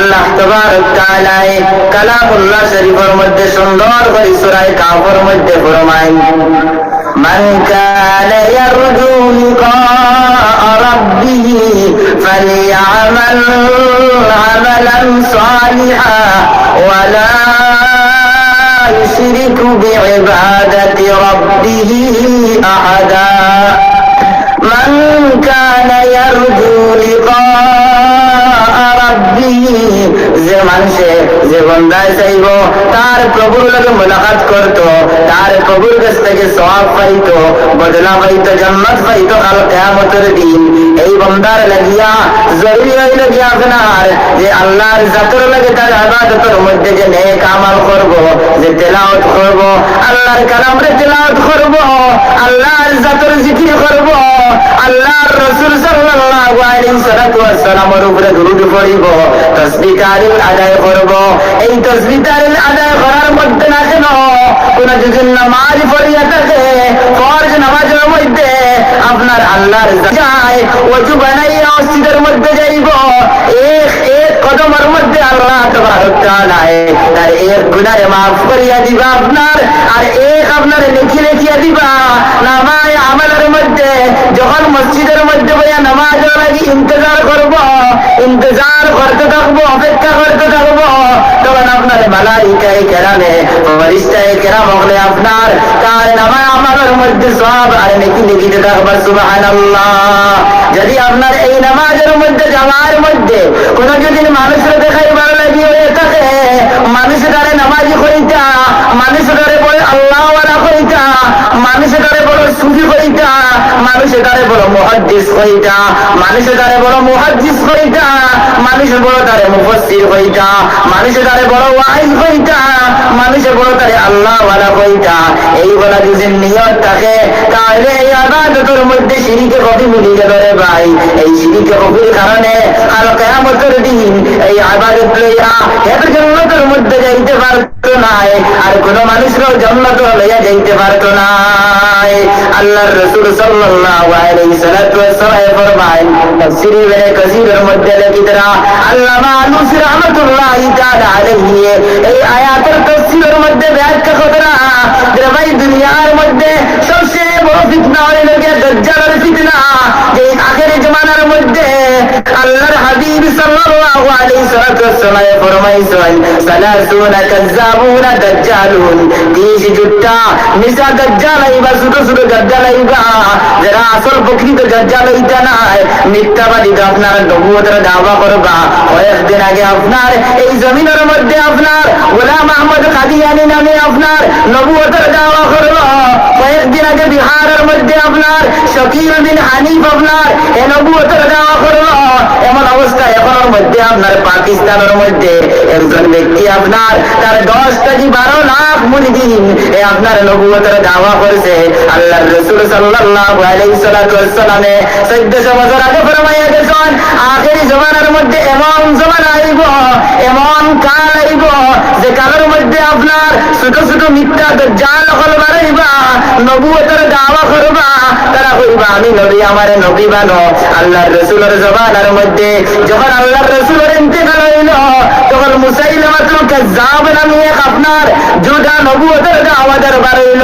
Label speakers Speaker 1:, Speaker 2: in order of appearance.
Speaker 1: আল্লাহ তাবারক তাআলা কালামুল্লাহ শরীফের মধ্যে সুন্দর করে সূরা কাফের মধ্যে ফরমায় মান কানা ইয়ারজু লিকা রাব্বিহি ফালইআমাল আমালান সালিহা ওয়া লা يشرك بعبادة ربه أحدا من كان يرجو لقاء ربه যে মানুষে যে বান্দায় চাইব তার প্রভুর লগে মুলাকাত করত, তার প্রভুর কাছ থেকে সওয়াব পাইত, বদলা পাইত, জান্নাত পাইত কাল কিয়ামতের দিন। এই বান্দার লাগিয়া জরুরি হইল কি আপনার যে আল্লাহর জাতের লাগে তার ইবাদতের মধ্যে যে নেক আমল করব, যে তেলাওয়াত করব, আল্লাহর কালামরে তেলাওয়াত করব, আল্লাহর জাতের জিকির করব, আল্লাহর রাসূল সাল্লাল্লাহু আলাইহি ওয়াসাল্লামের উপরে দুরূদ পড়িব, তাসবিহ তাহলিল আদায় করব। এই তাসবিহ তাহলিল আদায় করার মধ্যে না কেন কোন যদি নামাজ পড়িয়া থাকে, ফরজ নামাজের মধ্যে আপনার আল্লাহর যায় ওযু বানাইয়া মসজিদের মধ্যে যাইব, এক কদমের মধ্যে আল্লাহ তাবারক তাআলা তার এক গুনাহ মাফ করিয়া দিবা আপনার, আর এক আপনার লিখিয়া দিবা নামায় আমলের মধ্যে। যখন মসজিদের মধ্যে বইয়া নামাজের লাগি ইন্তজার করব, ইন্তজার করতে থাকবো, অপেক্ষা করতে থাকবো, তখন আপনার মালাইকায়ে কেরামে ফেরেশতায়ে কেরাম হলে আপনার তার নামায় আমলের মধ্যে সওয়াব আর নেকি লিখিতে থাকবে। সুবহানাল্লাহ। যদি আপনার এই নামাজের মধ্যে যাওয়ার মধ্যে কোন যদি মানুষের দেখাইবার লাগি হয়ে থাকে, মানুষের দ্বারা নামাজি করিতা, মানুষের দ্বারা বলে আল্লাহ ওয়ালা করিতা, মানুষের দ্বারা বড় সুফি করিতা, মানুষের দ্বারা বড় মুহাদ্দিস করিতা, মানুষের দ্বারা বড় মুহাদ্দিস করিতা, মানুষের বড় দ্বারা মুফাসসির করিতা, মানুষের দ্বারা বড় ওয়াইজ করিতা, মানুষের বড় দ্বারা আল্লাহ ওয়ালা করিতা। এই বলা যদি নিয়ত থাকে তাহলে এই ইবাদতের মধ্যে শিরকে কবি মিলে যাবে ভাই। এই শিরকে কবির কারণে কাল কিয়ামতের দিন এই ইবাদত লইয়া এর জান্নাতের মধ্যে যাইতে পারতো না, আর কোন মানুষরাও জান্নাত লইয়া যাইতে পারতো না। আল্লাহর রাসূল সাল্লাল্লাহু আলাইহি ওয়াসাল্লাম ফরমায় তাফসীর ইবনে কাসীরের মধ্যে লিখিতরা আল্লামা আলুসী রাহমাতুল্লাহি তাআলা আলাইহি এই আয়াতের তাফসীরের মধ্যে ব্যাখ্যা করেন যে ভাই দুনিয়ার মধ্যে সবচেয়ে বড় ফিতনা হইল গিয়ে দাজ্জালের ফিতনা, যে আখেরি জামানার মধ্যে আল্লাহর হাবিব সাল্লাল্লাহু আলাইহি ওয়াসাল্লাম ফরমাইছেন সালাসুনা কাযাবুনা দাজ্জালুন, 30 জুট্টা মিশা দাজ্জাল আইবা, ছোট ছোট দাজ্জাল আইবা, যারা আসল প্রকৃত দাজ্জাল হইতা না, মিথ্যাবাদী আপনার নবুয়তের দাওয়া করবা। কয়েকদিন আগে আপনার এই জমিনের মধ্যে আপনার গোলাম আহমদ কাদিয়ানী নামে আপনার নবুয়তের দাওয়া করলো। কয়েকদিন আগে বিহারের মধ্যে আপনার শকিল বিন হানিফ আপনার এ নবুয়তের দাওয়া করলো। এমন অবস্থা এখনের মধ্যে আপনার পাকিস্তানের মধ্যে একজন ব্যক্তি আপনার তার 10 থেকে 12 লাখ মুরিদিন এ আপনার নবুয়তের দাওয়া করেছে। আল্লাহর রাসূল সাল্লাল্লাহু আলাইহি ওয়াসাল্লাম 1400 বছর আগে ফরমাইয়া গেছেন আখেরি জামানার মধ্যে এমন জামানা আইব, এমন কাল আইব যে কালের মধ্যে আপনার ছোট ছোট মিথ্যা দাজ্জাল হল বাড়াইবা, নবুয়তের দাওয়া করবা, তারা কইবা আমি নবী, আমারে নবী বানো। আল্লাহর রাসূলের জমানার মধ্যে যখন আল্লাহর রাসূলের ইন্তেকাল হইল, তখন মুসাইলামাতুল কাজ্জাব নামে এক আপনার জুদা নবুয়তের দাওয়াতের বাড়াইল।